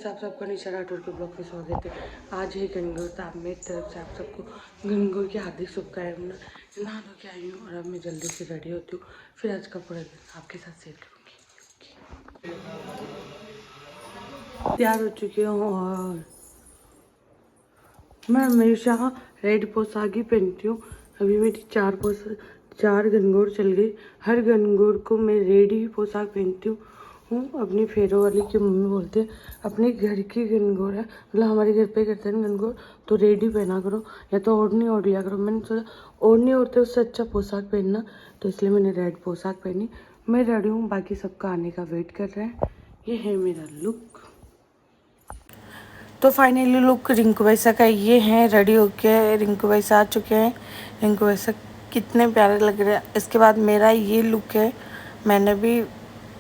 आप सबका निशा राठौर के ब्लॉग में स्वागत है। आज है गणगौर, तो मेरी तरफ से आप सबको गणगौर की हार्दिक शुभकामनाएं। नहा धो के आई हूँ और अब मैं जल्दी से रेडी होती हूँ, फिर आज का पूरा दिन आपके साथ शेयर करूँगी। तैयार हो चुकी हूँ और मैं हमेशा रेड पोशाक ही पहनती हूँ। अभी मेरी चार गणगौर चल गई। हर गणगौर को मैं रेड ही पोशाक पहनती हूँ। अपनी फेरों वाली की मम्मी बोलते हैं अपने घर की गणगौर है, मतलब हमारे घर पे करते हैं गणगौर, तो रेडी पहना करो या तो ओढ़नी ओढ़ लिया करो। मैंने सोचा ओढ़नी ओढ़ते उससे अच्छा पोशाक पहनना, तो इसलिए मैंने रेड पोशाक पहनी। मैं रेडी हूँ, बाकी सबका आने का वेट कर रहे हैं। ये है मेरा लुक। तो फाइनली लुक रिंकू वैसा का ये है। रेडी होके रिंकू वैसा आ चुके हैं। रिंकू वैसा कितने प्यारे लग रहे हैं। इसके बाद मेरा ये लुक है। मैंने भी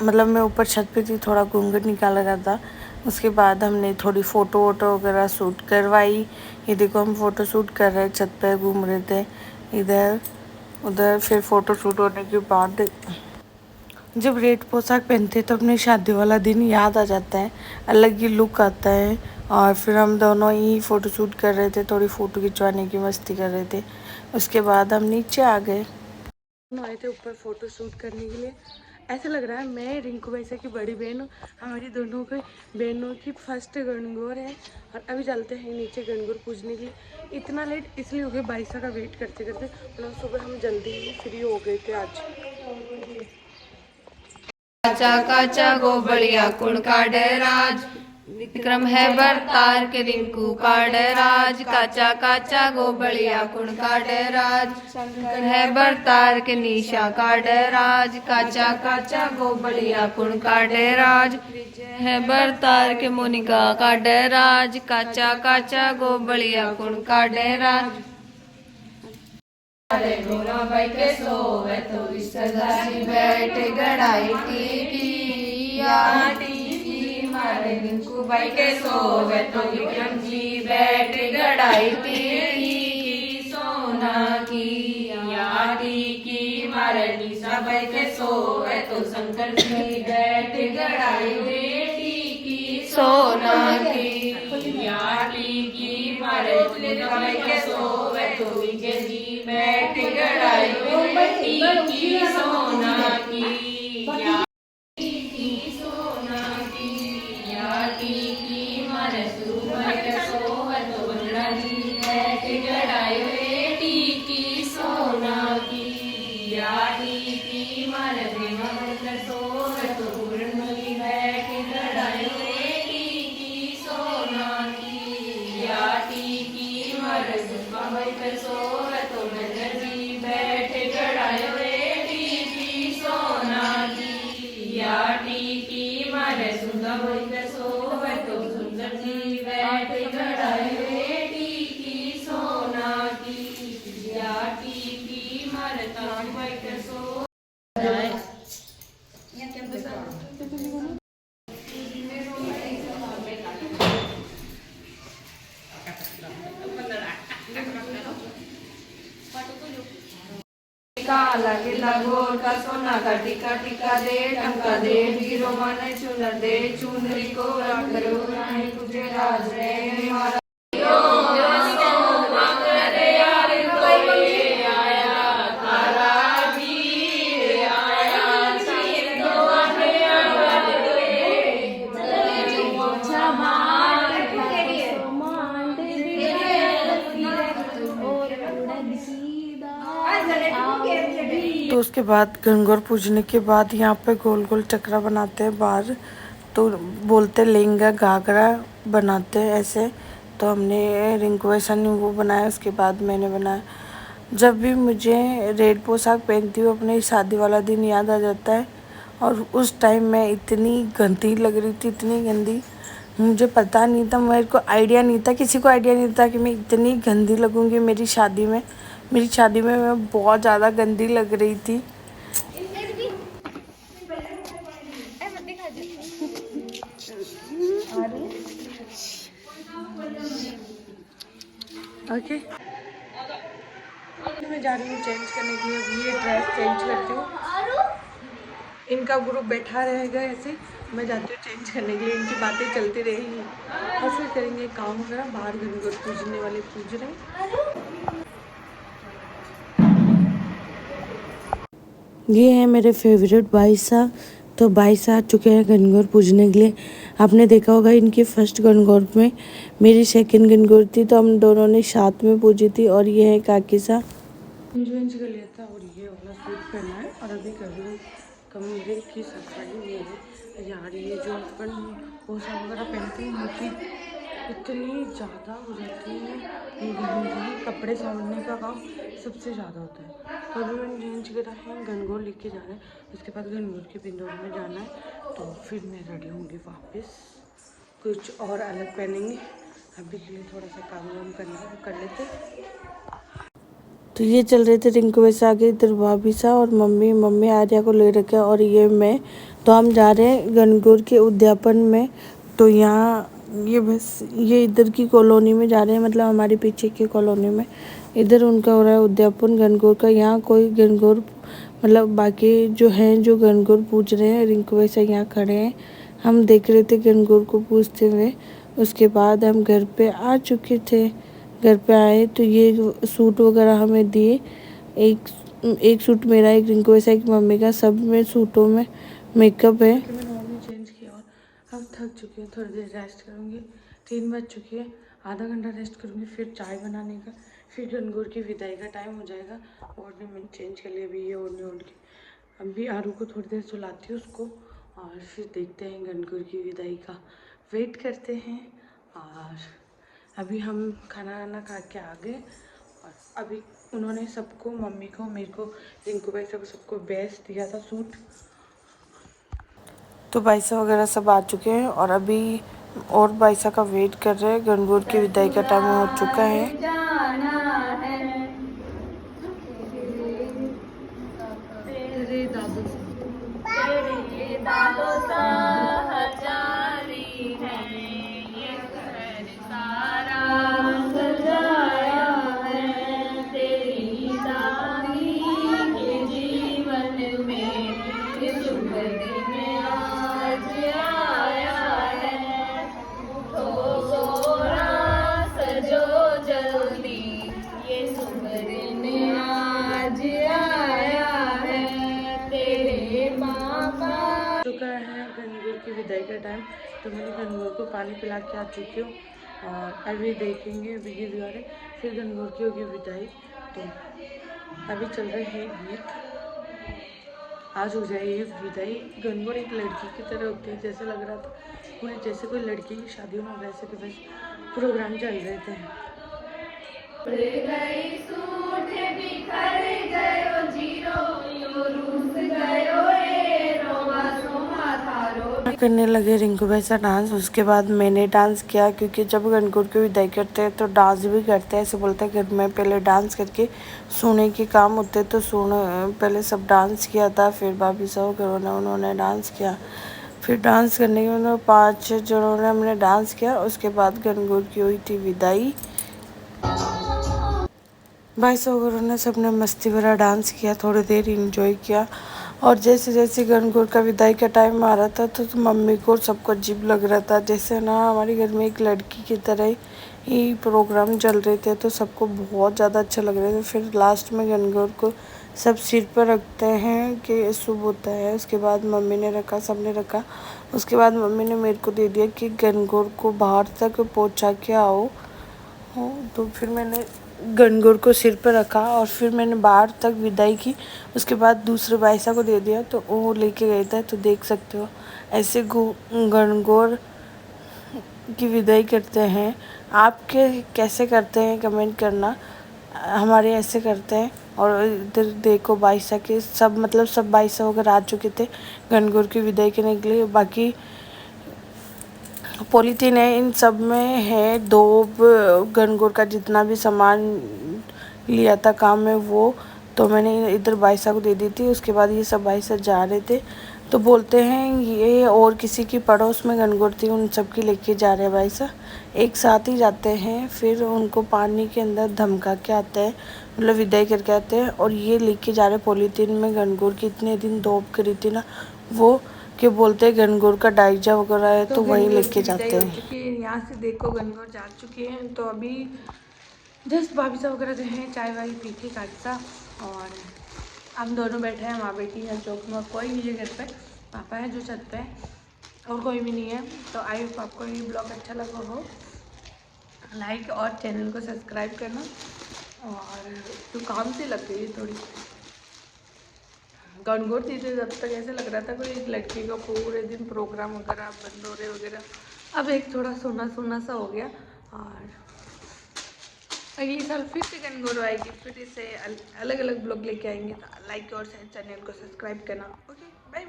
मतलब मैं ऊपर छत पे थी, थोड़ा घूंघट निकाला रहा था। उसके बाद हमने थोड़ी फ़ोटो वोटो वगैरह शूट करवाई। ये देखो हम फ़ोटो शूट कर रहे, छत पे घूम रहे थे इधर उधर। फिर फ़ोटो शूट होने के बाद जब रेड पोशाक पहनते तो अपने शादी वाला दिन याद आ जाता है, अलग ही लुक आता है। और फिर हम दोनों ही फ़ोटो शूट कर रहे थे, थोड़ी फ़ोटो खिंचवाने की मस्ती कर रहे थे। उसके बाद हम नीचे आ गए। आए थे ऊपर फ़ोटो शूट करने के लिए। ऐसा लग रहा है मैं रिंकू वैसा की बड़ी बहन हूँ, हमारी दोनों की बहनों की फर्स्ट गणगौर है। और अभी चलते हैं नीचे गणगौर पूजने के लिए। इतना लेट इसलिए हो गया, बाईसा का वेट करते करते, मतलब सुबह हम जल्दी ही फ्री हो गए थे आज। काचा काचा गोबड़िया कुण काढ़े राज, विक्रम है बरतार के रिंकू काढ़े राज। काचा काचा गोबड़िया कुण काढ़े राज, शंकर है बरतार के निशा काढ़े राज। काचा काचा गोबड़िया कुण काढ़े राज, है बरतार के मोनिका काढ़े राज। काचा काचा गोबड़िया कुण काढ़े राज। अरे गोरा भाई के सोवे तो विश्वदासी बैठे गड़ाई टीकी या टीकी। मारे रिंकू भाई के सोवे तो विक्रम जी बैठे गड़ाई टीकी सोना की या टीकी। मारे निशा भाई के सोवे तो शंकर जी बैठे गड़ाई टीकी सोना की या टीकी। मारे भाई के सोवे तो विजय जी बैठ गड़ाई टीकी सोना की या टीकी सोना की या टीकी। मारे सुबह के सोवे तो बंगला जी बैठ गड़ाई टीकी सोना की या टीकी। मारे प्रेमा के सोवे तो पूर्णमली बैठ गड़ाई टीकी सोना की या टीकी। मारे पुष्पा भाई के सोवे तो बैठे गड़ायो टीकी सोना की या टीकी। मारे सुंदर भाई के सोवे तो सुंदर जी बैठे गड़ायो टीकी सोना की या टीकी। मारे ताऊ भाई के सोवे काला गिला गोर का सोना का टिका टिका दे टंका दे हीरो माने चुनर दे चुनरी को रंग करो रानी तुझे राज रे मारा। तो उसके बाद गणगौर पूजने के बाद यहाँ पे गोल गोल चक्रा बनाते हैं बाहर, तो बोलते लहंगा घाघरा बनाते हैं ऐसे। तो हमने रिंकू वैसा ने वो बनाया, उसके बाद मैंने बनाया। जब भी मुझे रेड पोशाक पहनती हूँ अपने शादी वाला दिन याद आ जाता है। और उस टाइम मैं इतनी गंदी लग रही थी, इतनी गंदी, मुझे पता नहीं था, मेरे को आइडिया नहीं था, किसी को आइडिया नहीं था कि मैं इतनी गंदी लगूँगी मेरी शादी में। मेरी शादी में मैं बहुत ज़्यादा गंदी लग रही थी। ओके मैं जा रही हूँ चेंज करने के लिए। अब ये ड्रेस चेंज करती हूँ, इनका ग्रुप बैठा रहेगा ऐसे, मैं जाती हूँ चेंज चेंज करने के लिए इनकी बातें चलती रहेंगी और फिर करेंगे काम वगैरह। बाहर गणगौर पूजने वाले पूज रहे हैं। ये है मेरे फेवरेट भाई साहब। तो भाई साहब आ चुके हैं गणगौर पूजने के लिए। आपने देखा होगा इनकी फर्स्ट गणगौर में मेरी सेकंड गणगौर थी, तो हम दोनों ने साथ में पूजी थी। और ये है काकी सा इंज कर लिया था और ये वाला सूट पहना है और अभी कर रही हूँ कमरे की सफाई। ये है यार, ये जो अपन पोशाक वगैरह पहनते हैं उनकी इतनी ज़्यादा हो जाती है, ये कपड़े सामने का काम सबसे ज़्यादा होता है। तो अभी मैंने चेंज करा है, गणगौर लेके जा रहे हैं, उसके बाद गणगौर के पिंडोर में जाना है, तो फिर मैं रेडी होंगी वापस कुछ और अलग पहनेंगे। अभी के लिए थोड़ा सा काम वाम करना है, कर लेते। तो ये चल रहे थे रिंकू वैसे आगे, इधर भाभी सा और मम्मी आर्या को ले रखे और ये मैं। तो हम जा रहे हैं गणगौर के उद्यापन में। तो यहाँ ये बस ये इधर की कॉलोनी में जा रहे हैं, मतलब हमारे पीछे की कॉलोनी में। इधर उनका हो रहा है उद्यापन गणगौर का। यहाँ कोई गणगौर मतलब बाकी जो हैं जो गणगौर पूज रहे हैं, रिंकू वैसे यहाँ खड़े हैं। हम देख रहे थे गणगौर को पूजते हुए। उसके बाद हम घर पे आ चुके थे। घर पे आए तो ये सूट वगैरह हमें दिए। एक सूट मेरा, एक रिंकू वैसा, एक मम्मी का। सब में सूटों में मेकअप है। मैंने मम्मी चेंज किया और अब थक चुकी हूँ, थोड़ी देर रेस्ट करूँगी। 3 बज चुकी है, आधा घंटा रेस्ट करूँगी, फिर चाय बनाने का, फिर गणगौर की विदाई का टाइम हो जाएगा। और मैंने चेंज कर लिया अभी ये ओढ़ने ओढ़ के। अभी आरू को थोड़ी देर सुलाती हूँ उसको और फिर देखते हैं गणगौर की विदाई का वेट करते हैं। और अभी हम खाना वाना खा के आ गए और अभी उन्होंने सबको, मम्मी को, मेरे को, रिंकू भाई सबको सबको बेस्ट दिया था सूट। तो भाईसा वगैरह सब आ चुके हैं और अभी और भाईसा का वेट कर रहे हैं। गणगौर की विदाई का टाइम हो चुका है। तेरे दादो सा हजारी है ये घर सारा सजाया है तेरी दादी के जीवन में ये शुभ दिन आज आया है। तो सोरा सजो जल्दी ये शुभ दिन आज आया है तेरे पापा। चुका है गणगौर की विदाई का टाइम। तो मैंने गणगौर को पानी पिला के आ चुकी हूँ और अभी देखेंगे अभी गीत गा रहे, फिर गणगौर की होगी विदाई। तो अभी चल रहे हैं गीत, आज हो जाए ये विदाई। गणगौर एक लड़की की तरह होती है, जैसे लग रहा था उन्हें जैसे कोई लड़की की शादी हो वैसे के वैसे प्रोग्राम चल रहे थे। करने लगे रिंकू वैसा डांस। उसके बाद मैंने डांस किया, क्योंकि जब गणगौर की विदाई करते हैं तो डांस भी करते हैं। ऐसे बोलते हैं घर में पहले डांस करके सोने के काम होते, तो सोने पहले सब डांस किया था। फिर भाभी सब घरों ने उन्होंने डांस किया। फिर डांस करने के उन्होंने 5 जनों ने हमने डांस किया। उसके बाद गणगौर की हुई थी विदाई। भाई सोगरों ने सबने मस्ती भरा डांस किया, थोड़ी देर इंजॉय किया। और जैसे जैसे गणगौर का विदाई का टाइम आ रहा था तो मम्मी को सबको अजीब लग रहा था, जैसे ना हमारे घर में एक लड़की की तरह ही प्रोग्राम चल रहे थे। तो सबको बहुत ज़्यादा अच्छा लग रहा था। फिर लास्ट में गणगौर को सब सिर पर रखते हैं कि शुभ होता है। उसके बाद मम्मी ने रखा, सब ने रखा। उसके बाद मम्मी ने मेरे को दे दिया कि गणगौर को बाहर तक पहुँचा के आओ। तो फिर मैंने गणगौर को सिर पर रखा और फिर मैंने बाहर तक विदाई की। उसके बाद दूसरे भाईसा को दे दिया, तो वो लेके गए थे। तो देख सकते हो ऐसे गणगौर की विदाई करते हैं। आपके कैसे करते हैं कमेंट करना, हमारे ऐसे करते हैं। और इधर देखो भाईसा के सब, मतलब सब भाईसा वगैरह आ चुके थे गणगौर की विदाई करने के लिए। बाकी पॉलीथीन है, इन सब में है 2 गणगौर का जितना भी सामान लिया था काम में वो, तो मैंने इधर भाईसा को दे दी थी। उसके बाद ये सब भाईसा जा रहे थे, तो बोलते हैं ये और किसी की पड़ोस में गणगौर थी, उन सब की लेके जा रहे हैं भाईसा। एक साथ ही जाते हैं, फिर उनको पानी के अंदर धमका के आते हैं, मतलब विदाई करके आते हैं। और ये लेके जा रहे पॉलीथीन में गणगौर की इतने दिन धोप करी थी ना, वो कि बोलते हैं गनगौर का डाइजा वगैरह है तो वही गनगौर लेके की जाते विदाई हो हैं। चुकी है यहाँ से, देखो गनगौर जा चुके हैं। तो अभी जस्ट भाभी साहब वगैरह गए हैं चाय वाय पी के काटसा, और हम दोनों बैठे हैं, माँ बेटी हैं चौक में, कोई नहीं है घर पे, पापा है जो छत पे है और कोई भी नहीं है। तो आई होप आपको ये ब्लॉग अच्छा लगा हो, लाइक और चैनल को सब्सक्राइब करना। और तो काम से लग गई है थोड़ी, गनगौर थी तो जब तक ऐसे लग रहा था कोई एक लड़की का पूरे दिन प्रोग्राम वगैरह बंद हो रहे वगैरह, अब एक थोड़ा सोना सोना सा हो गया। और अगले साल फिर से गनगौर आएगी, फिर इसे अलग अलग ब्लॉग लेके आएंगे। तो लाइक और चैनल को सब्सक्राइब करना। Okay bye.